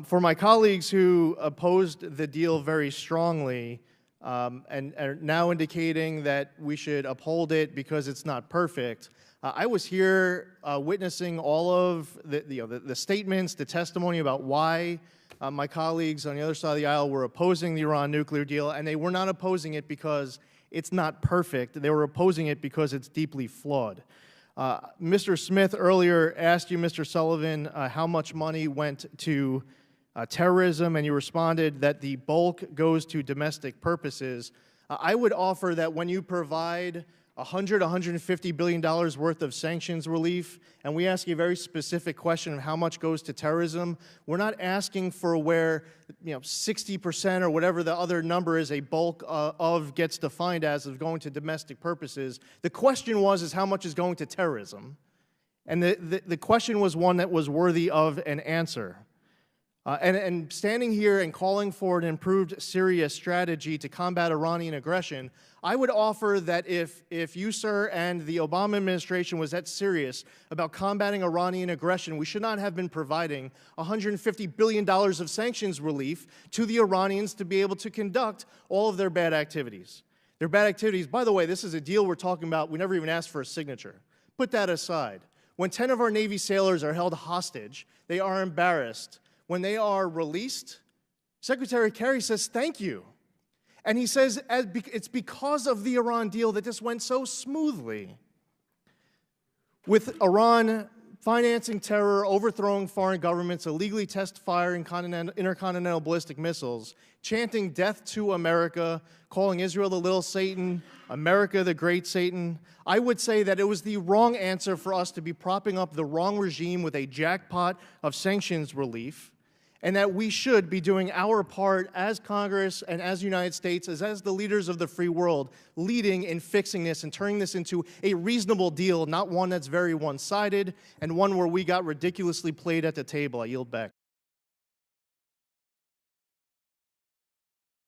For my colleagues who opposed the deal very strongly and are now indicating that we should uphold it because it's not perfect, I was here witnessing all of the statements, the testimony about why my colleagues on the other side of the aisle were opposing the Iran nuclear deal, and they were not opposing it because it's not perfect. They were opposing it because it's deeply flawed. Mr. Smith earlier asked you, Mr. Sullivan, how much money went to terrorism, and you responded that the bulk goes to domestic purposes. I would offer that when you provide $150 billion worth of sanctions relief, and we ask you a very specific question of how much goes to terrorism, we're not asking for where 60% or whatever the other number is, a bulk of gets defined as of going to domestic purposes. The question is how much is going to terrorism? And the question was one that was worthy of an answer. And standing here and calling for an improved Syria strategy to combat Iranian aggression, I would offer that if you, sir, and the Obama administration was that serious about combating Iranian aggression, we should not have been providing $150 billion of sanctions relief to the Iranians to be able to conduct all of their bad activities. Their bad activities, by the way, this is a deal we're talking about. We never even asked for a signature. Put that aside. When 10 of our Navy sailors are held hostage, they are embarrassed. When they are released, Secretary Kerry says, thank you. And he says it's because of the Iran deal that this went so smoothly. With Iran financing terror, overthrowing foreign governments, illegally firing intercontinental ballistic missiles, chanting death to America, calling Israel the little Satan, America the great Satan, I would say that it was the wrong answer for us to be propping up the wrong regime with a jackpot of sanctions relief, and that we should be doing our part as Congress and as the United States, as the leaders of the free world, leading in fixing this and turning this into a reasonable deal, not one that's very one-sided and one where we got ridiculously played at the table. I yield back.